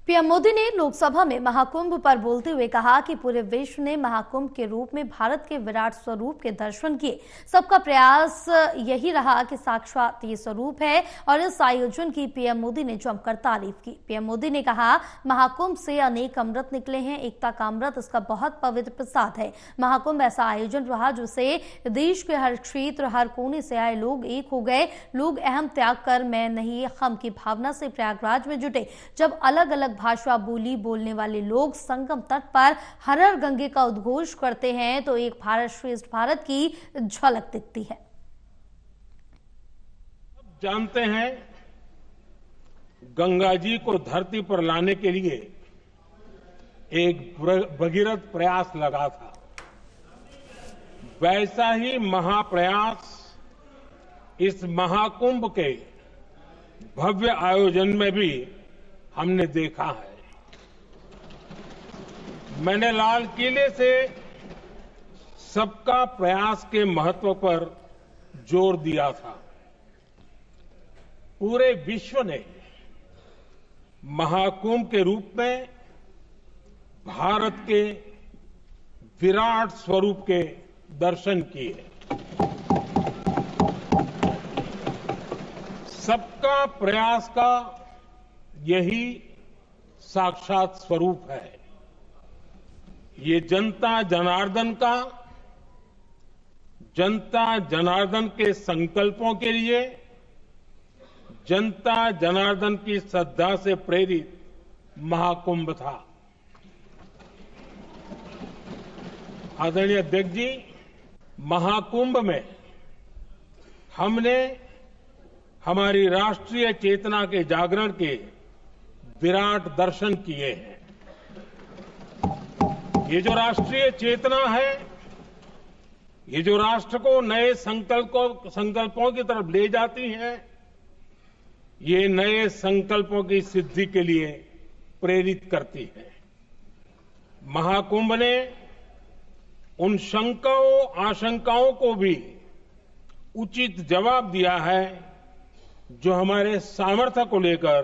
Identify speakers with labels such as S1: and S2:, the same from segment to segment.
S1: PM Modi ने लोकसभा में महाकुंभ पर बोलते हुए कहा कि पूरे विश्व ने महाकुंभ के रूप में भारत के विराट स्वरूप के दर्शन किए। सबका प्रयास यही रहा कि साक्षात ये स्वरूप है और इस आयोजन की पीएम मोदी ने जमकर तारीफ की। पीएम मोदी ने कहा, महाकुंभ से अनेक अमृत निकले हैं, एकता का अमृत इसका बहुत पवित्र प्रसाद है। महाकुंभ ऐसा आयोजन रहा जिससे देश के हर क्षेत्र, हर कोने से आए लोग एक हो गए। लोग अहम त्याग कर मैं नहीं हम की भावना से प्रयागराज में जुटे। जब अलग अलग भाषा बोली बोलने वाले लोग संगम तट पर हर हर गंगे का उद्घोष करते हैं तो एक भारत श्रेष्ठ भारत की झलक दिखती है।
S2: जानते हैं, गंगा जी को धरती पर लाने के लिए एक भगीरथ प्रयास लगा था। वैसा ही महाप्रयास इस महाकुंभ के भव्य आयोजन में भी हमने देखा है। मैंने लाल किले से सबका प्रयास के महत्व पर जोर दिया था। पूरे विश्व ने महाकुंभ के रूप में भारत के विराट स्वरूप के दर्शन किए। सबका प्रयास का यही साक्षात स्वरूप है। ये जनता जनार्दन के संकल्पों के लिए, जनता जनार्दन की श्रद्धा से प्रेरित महाकुंभ था। आदरणीय अध्यक्ष जी, महाकुंभ में हमने हमारी राष्ट्रीय चेतना के जागरण के विराट दर्शन किए हैं। ये जो राष्ट्रीय चेतना है, ये जो राष्ट्र को नए संकल्पों की तरफ ले जाती है, ये नए संकल्पों की सिद्धि के लिए प्रेरित करती है। महाकुंभ ने उन शंकाओं आशंकाओं को भी उचित जवाब दिया है जो हमारे सामर्थ्य को लेकर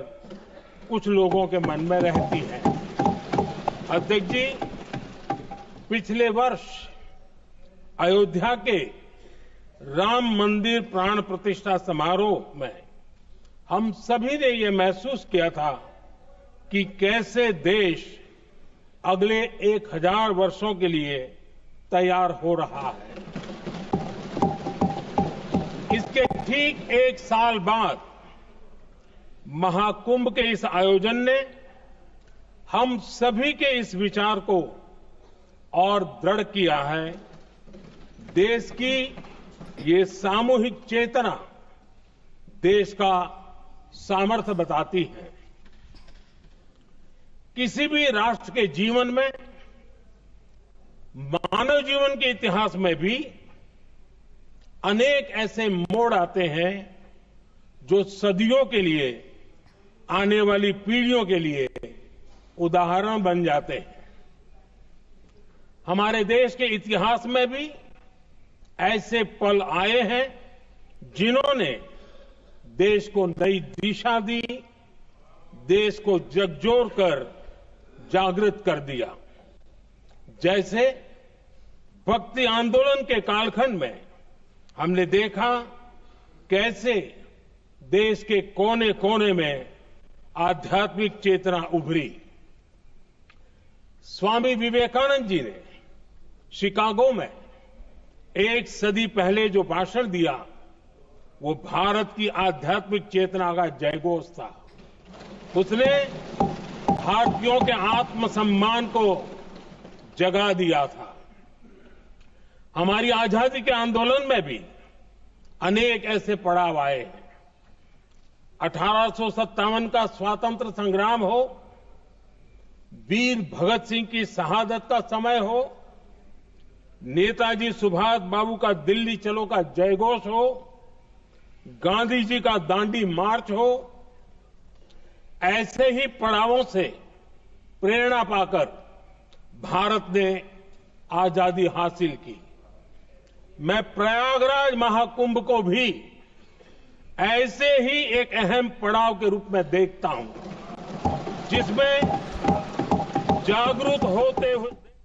S2: कुछ लोगों के मन में रहती है। अध्यक्ष जी, पिछले वर्ष अयोध्या के राम मंदिर प्राण प्रतिष्ठा समारोह में हम सभी ने ये महसूस किया था कि कैसे देश अगले 1000 वर्षों के लिए तैयार हो रहा है। इसके ठीक 1 साल बाद महाकुंभ के इस आयोजन ने हम सभी के इस विचार को और दृढ़ किया है। देश की ये सामूहिक चेतना देश का सामर्थ्य बताती है। किसी भी राष्ट्र के जीवन में, मानव जीवन के इतिहास में भी अनेक ऐसे मोड़ आते हैं जो सदियों के लिए, आने वाली पीढ़ियों के लिए उदाहरण बन जाते हैं। हमारे देश के इतिहास में भी ऐसे पल आए हैं जिन्होंने देश को नई दिशा दी, देश को झकझोर कर जागृत कर दिया। जैसे भक्ति आंदोलन के कालखंड में हमने देखा कैसे देश के कोने कोने में आध्यात्मिक चेतना उभरी। स्वामी विवेकानंद जी ने शिकागो में 1 सदी पहले जो भाषण दिया, वो भारत की आध्यात्मिक चेतना का जयघोष था। उसने भारतीयों के आत्मसम्मान को जगा दिया था। हमारी आजादी के आंदोलन में भी अनेक ऐसे पड़ाव आए हैं। 1857 का स्वातंत्र संग्राम हो, वीर भगत सिंह की शहादत का समय हो, नेताजी सुभाष बाबू का दिल्ली चलो का जयघोष हो, गांधी जी का दांडी मार्च हो, ऐसे ही पड़ावों से प्रेरणा पाकर भारत ने आजादी हासिल की। मैं प्रयागराज महाकुंभ को भी ऐसे ही एक अहम पड़ाव के रूप में देखता हूं। जिसमें जागरूक होते हुए